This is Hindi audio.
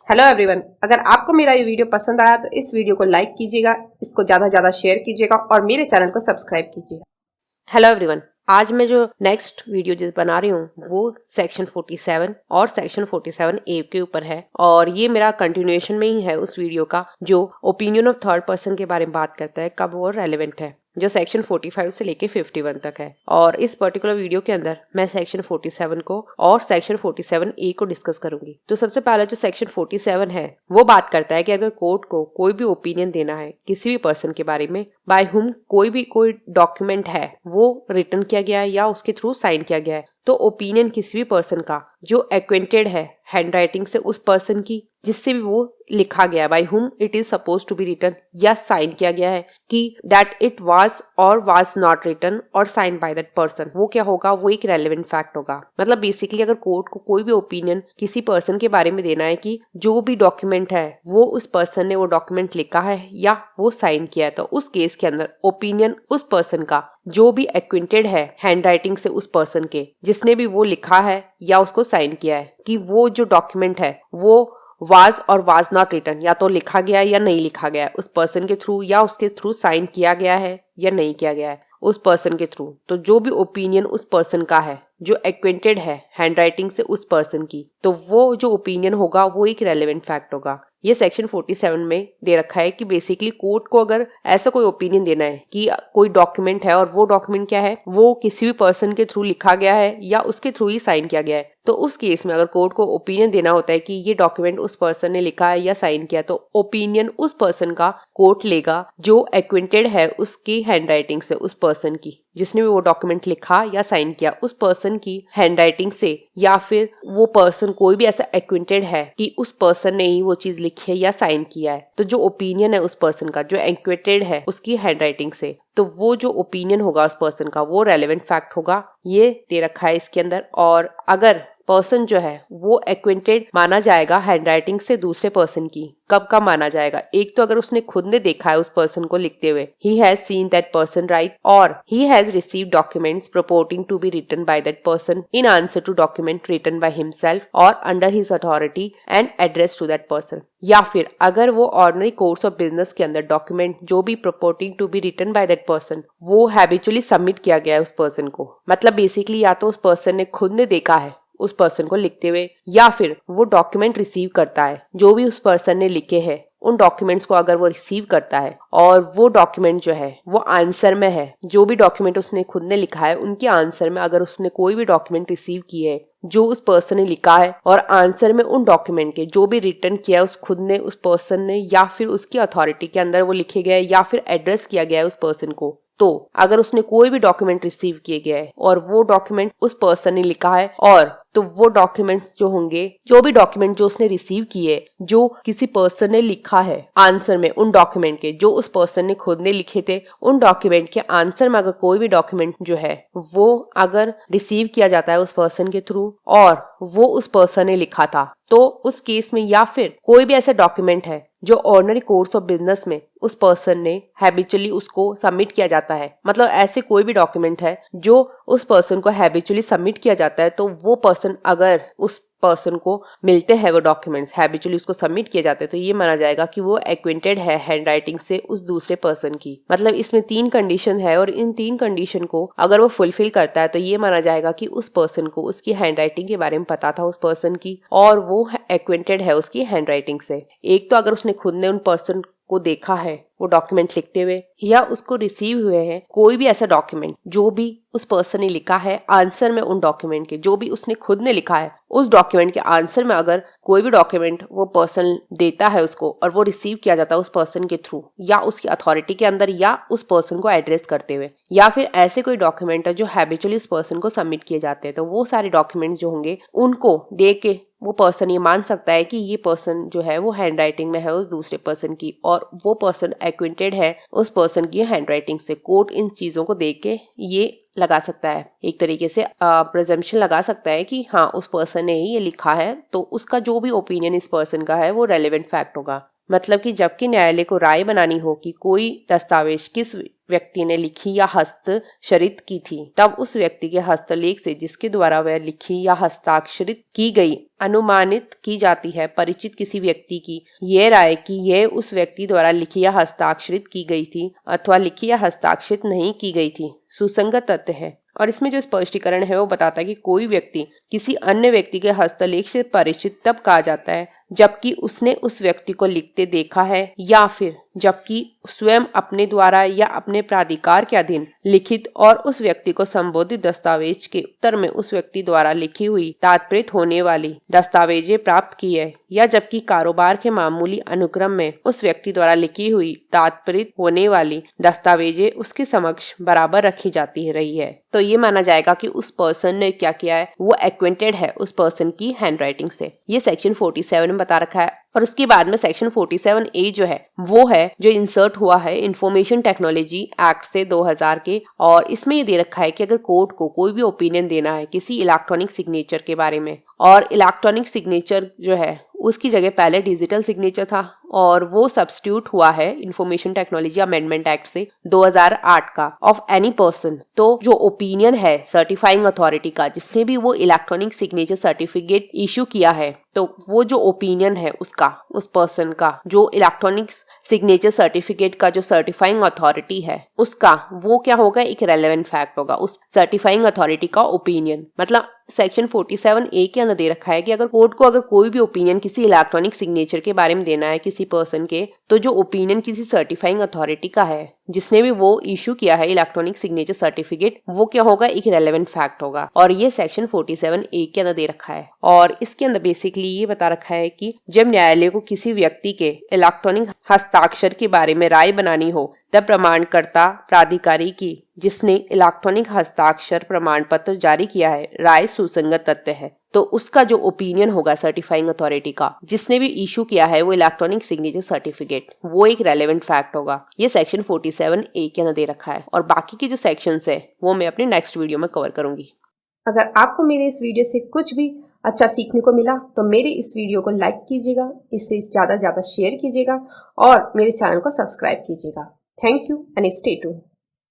हेलो एवरीवन, अगर आपको मेरा ये वीडियो पसंद आया तो इस वीडियो को लाइक कीजिएगा, इसको ज़्यादा से ज़्यादा शेयर कीजिएगा और मेरे चैनल को सब्सक्राइब कीजिएगा। हेलो एवरीवन, आज मैं जो नेक्स्ट वीडियो जिस बना रही हूँ वो सेक्शन 47 और सेक्शन 47A के ऊपर है और ये मेरा कंटिन्यूएशन में ही है उस वीडियो का जो ओपिनियन ऑफ थर्ड पर्सन के बारे में बात करता है, कब वो रेलेवेंट है, जो सेक्शन 45 से लेके 51 तक है। और इस पर्टिकुलर वीडियो के अंदर मैं सेक्शन 47 को और सेक्शन 47A को डिस्कस करूंगी। तो सबसे पहले जो सेक्शन 47 है वो बात करता है कि अगर कोर्ट को कोई भी ओपिनियन देना है किसी भी पर्सन के बारे में, बाय हुम कोई डॉक्यूमेंट है वो रिटन किया गया है या उसके थ्रू साइन किया गया है, तो ओपिनियन किसी भी पर्सन का जो एक्वेंटेड है हैंड राइटिंग से उस पर्सन की जिससे भी वो लिखा गया, by whom it is suppose to be written या साइन किया गया है कि दैट इट वाज और वाज नॉट रिटन और साइन बाय दैट पर्सन, वो क्या होगा, वो एक रेलेवेंट फैक्ट होगा। मतलब बेसिकली अगर कोर्ट को कोई भी ओपिनियन किसी पर्सन के बारे में देना है कि जो भी डॉक्यूमेंट है वो उस पर्सन ने वो डॉक्यूमेंट लिखा है या वो साइन किया है, तो उस केस के अंदर ओपिनियन उस पर्सन का जो भी एक्विंटेड है हैंड राइटिंग से उस पर्सन के जिसने भी वो लिखा है या उसको साइन किया है कि वो जो डॉक्यूमेंट है वो वाज और वाज नॉट रिटन, या तो लिखा गया है या नहीं लिखा गया है उस पर्सन के थ्रू, या उसके थ्रू साइन किया गया है या नहीं किया गया है उस पर्सन के थ्रू, तो जो भी ओपिनियन उस पर्सन का है जो एक्वेंटेड है हैंड राइटिंग से उस पर्सन की, तो वो जो ओपिनियन होगा वो एक रेलेवेंट फैक्ट होगा। ये सेक्शन 47 में दे रखा है कि बेसिकली कोर्ट को अगर ऐसा कोई ओपिनियन देना है कि कोई डॉक्यूमेंट है और वो डॉक्यूमेंट क्या है, वो किसी भी पर्सन के थ्रू लिखा गया है या उसके थ्रू ही साइन किया गया है, तो उस केस में अगर कोर्ट को ओपिनियन देना होता है कि ये डॉक्यूमेंट उस पर्सन ने लिखा है या साइन किया, तो ओपिनियन उस पर्सन का कोर्ट लेगा जो एक्वेंटेड है उसकी हैंड राइटिंग से उस पर्सन की जिसने भी वो डॉक्यूमेंट लिखा या साइन किया उस पर्सन की हैंड राइटिंग से, या फिर वो पर्सन कोई भी ऐसा एक्वेंटेड है कि उस पर्सन ने ही वो चीज लिखी है या साइन किया है, तो जो ओपिनियन है उस पर्सन का जो एक्वेंटेड है उसकी हैंड राइटिंग से, तो वो जो ओपिनियन होगा उस पर्सन का वो रेलेवेंट फैक्ट होगा। ये दे रखा है इसके अंदर। और अगर पर्सन जो है वो एक्वेंटेड माना जाएगा हैंड राइटिंग से दूसरे पर्सन की, कब का माना जाएगा, एक तो अगर उसने खुद ने देखा है उस पर्सन को लिखते हुए, he has seen that person right, और he has received documents purporting to be written by that person in answer to document written by himself और under his authority and address to that person. या फिर अगर वो ऑर्डिनरी कोर्स ऑफ बिजनेस के अंदर डॉक्यूमेंट जो भी purporting to be written by that person वो हैबिचुअली सबमिट किया गया है उस पर्सन को, मतलब बेसिकली या तो उस पर्सन ने खुद ने देखा है उस पर्सन को लिखते हुए, या फिर वो डॉक्यूमेंट रिसीव करता है जो भी उस पर्सन ने लिखे हैं उन डॉक्यूमेंट्स को अगर वो रिसीव करता है और वो डॉक्यूमेंट जो है वो आंसर में है, जो भी डॉक्यूमेंट उसने खुद ने लिखा है उनके आंसर में अगर उसने कोई भी डॉक्यूमेंट रिसीव किए है जो उस पर्सन ने लिखा है और आंसर में उन डॉक्यूमेंट के जो भी रिटर्न किया है उस खुद ने उस पर्सन ने या फिर उसकी अथॉरिटी के अंदर वो लिखे गए या फिर एड्रेस किया गया है उस पर्सन को, तो अगर उसने कोई भी डॉक्यूमेंट रिसीव किए गया है और वो डॉक्यूमेंट उस पर्सन ने लिखा है, और तो वो डॉक्यूमेंट्स जो होंगे जो भी डॉक्यूमेंट जो उसने रिसीव किए जो किसी पर्सन ने लिखा है आंसर में उन डॉक्यूमेंट के जो उस पर्सन ने खुद ने लिखे थे, उन डॉक्यूमेंट के आंसर में अगर कोई भी डॉक्यूमेंट जो है वो अगर रिसीव किया जाता है उस पर्सन के थ्रू और वो उस पर्सन ने लिखा था, तो उस केस में या फिर कोई भी ऐसा डॉक्यूमेंट है जो ऑर्डिनरी कोर्स ऑफ बिजनेस में उस पर्सन ने हैबिचुअली उसको सबमिट किया जाता है, मतलब ऐसे कोई भी डॉक्यूमेंट है जो उस पर्सन को हैबिचुअली सबमिट किया जाता है, तो वो पर्सन अगर उस पर्सन को मिलते हैं वो डॉक्यूमेंट्स हैबिचुअली उसको सबमिट किए जाते हैं, तो ये माना जाएगा कि वो एक्वेंटेड है हैंड राइटिंग से उस दूसरे पर्सन की। मतलब इसमें 3 कंडीशन है और इन 3 कंडीशन को अगर वो फुलफिल करता है तो ये माना जाएगा कि उस पर्सन को उसकी हैंड राइटिंग के बारे में पता था उस पर्सन की और वो एक्वेंटेड है उसकी हैंड राइटिंग से। एक तो अगर उसने खुद ने उन पर्सन को देखा है वो डॉक्यूमेंट लिखते हुए, या उसको रिसीव हुए हैं कोई भी ऐसा डॉक्यूमेंट जो भी उस पर्सन ने लिखा है आंसर में उन डॉक्यूमेंट के जो भी उसने खुद ने लिखा है उस डॉक्यूमेंट के आंसर में अगर कोई भी डॉक्यूमेंट वो पर्सन देता है उसको और वो रिसीव किया जाता है उस पर्सन के थ्रू या उसकी अथॉरिटी के अंदर या उस पर्सन को एड्रेस करते हुए, या फिर ऐसे कोई डॉक्यूमेंट है जो हैबिचुअली उस पर्सन को सबमिट किए जाते हैं, तो वो सारे डॉक्यूमेंट जो होंगे उनको देख के वो पर्सन ये मान सकता है कि ये पर्सन जो है वो हैंड राइटिंग में है उस दूसरे पर्सन की और वो पर्सन एक्वेंटेड है उस पर्सन की हैंड राइटिंग से। कोर्ट इन चीजों को देख के ये लगा सकता है, एक तरीके से प्रेजम्पशन लगा सकता है कि हाँ उस पर्सन ने ही ये लिखा है, तो उसका जो भी ओपिनियन इस पर्सन का है वो रेलेवेंट फैक्ट होगा। मतलब कि जबकि न्यायालय को राय बनानी हो कि कोई दस्तावेज किस व्यक्ति ने लिखी या हस्ताक्षरित की थी, तब उस व्यक्ति के हस्तलेख से जिसके द्वारा वह लिखी या हस्ताक्षरित की गई अनुमानित की जाती है परिचित किसी व्यक्ति की यह राय कि यह उस व्यक्ति द्वारा लिखी या हस्ताक्षरित की गई थी अथवा लिखी या हस्ताक्षरित नहीं की गई थी सुसंगत तथ्य है। और इसमें जो स्पष्टीकरण है वो बताता है कि कोई व्यक्ति किसी अन्य व्यक्ति के हस्तलेख से परिचित तब कहा जाता है जबकि उसने उस व्यक्ति को लिखते देखा है या फिर जबकि स्वयं अपने द्वारा या अपने प्राधिकार के अधीन लिखित और उस व्यक्ति को संबोधित दस्तावेज के उत्तर में उस व्यक्ति द्वारा लिखी हुई तात्पर्य होने वाली दस्तावेजें प्राप्त की है या जबकि कारोबार के मामूली अनुक्रम में उस व्यक्ति द्वारा लिखी हुई तात्पर्य होने वाली दस्तावेजें उसके समक्ष बराबर रखी जाती रही है, तो ये माना जाएगा कि उस पर्सन ने क्या किया है, वो एक्वेंटेड है उस पर्सन की हैंडराइटिंग से। ये सेक्शन 47 में बता रखा है। और उसके बाद में सेक्शन 47A जो है वो है जो इंसर्ट हुआ है इंफॉर्मेशन टेक्नोलॉजी एक्ट से 2000 के, और इसमें ये दे रखा है कि अगर कोर्ट को कोई भी ओपिनियन देना है किसी इलेक्ट्रॉनिक सिग्नेचर के बारे में, और इलेक्ट्रॉनिक सिग्नेचर जो है उसकी जगह पहले डिजिटल सिग्नेचर था और वो सब्स्टिट्यूट हुआ है इंफॉर्मेशन टेक्नोलॉजी अमेंडमेंट एक्ट से 2008 का ऑफ एनी पर्सन, तो जो ओपिनियन है सर्टिफाइंग अथॉरिटी का जिसने भी वो इलेक्ट्रॉनिक सिग्नेचर सर्टिफिकेट इशू किया है, तो वो जो ओपिनियन है उसका उस पर्सन का जो इलेक्ट्रॉनिक सिग्नेचर सर्टिफिकेट का जो सर्टिफाइंग अथॉरिटी है उसका वो क्या होगा, एक रेलेवेंट फैक्ट होगा उस सर्टिफाइंग अथॉरिटी का ओपिनियन। मतलब सेक्शन 47A के अंदर दे रखा है कि अगर कोर्ट को अगर कोई भी ओपिनियन किसी इलेक्ट्रॉनिक सिग्नेचर के बारे में देना है किसी पर्सन के, तो जो ओपिनियन किसी सर्टिफाइंग अथॉरिटी का है जिसने भी वो इशू किया है इलेक्ट्रॉनिक सिग्नेचर सर्टिफिकेट, वो क्या होगा, एक रेलेवेंट फैक्ट होगा। और ये सेक्शन 47A के अंदर दे रखा है। और इसके अंदर बेसिकली ये बता रखा है कि जब न्यायालय को किसी व्यक्ति के इलेक्ट्रॉनिक हस्ताक्षर के बारे में राय बनानी हो तब प्रमाणकर्ता प्राधिकारी की जिसने इलेक्ट्रॉनिक हस्ताक्षर प्रमाण पत्र जारी किया है राय सुसंगत तथ्य है, तो उसका जो ओपिनियन होगा सर्टिफाइंग अथॉरिटी का जिसने भी इशू किया है वो इलेक्ट्रॉनिक सिग्नेचर सर्टिफिकेट, वो एक रेलेवेंट फैक्ट होगा। ये सेक्शन 47A के अंदर दे रखा है और बाकी के जो सेक्शंस है वो मैं अपने नेक्स्ट वीडियो में कवर करूंगी। अगर आपको मेरे इस वीडियो से कुछ भी अच्छा सीखने को मिला तो मेरे इस वीडियो को लाइक कीजिएगा, इससे ज़्यादा शेयर कीजिएगा और मेरे चैनल को सब्सक्राइब कीजिएगा। Thank you and stay tuned.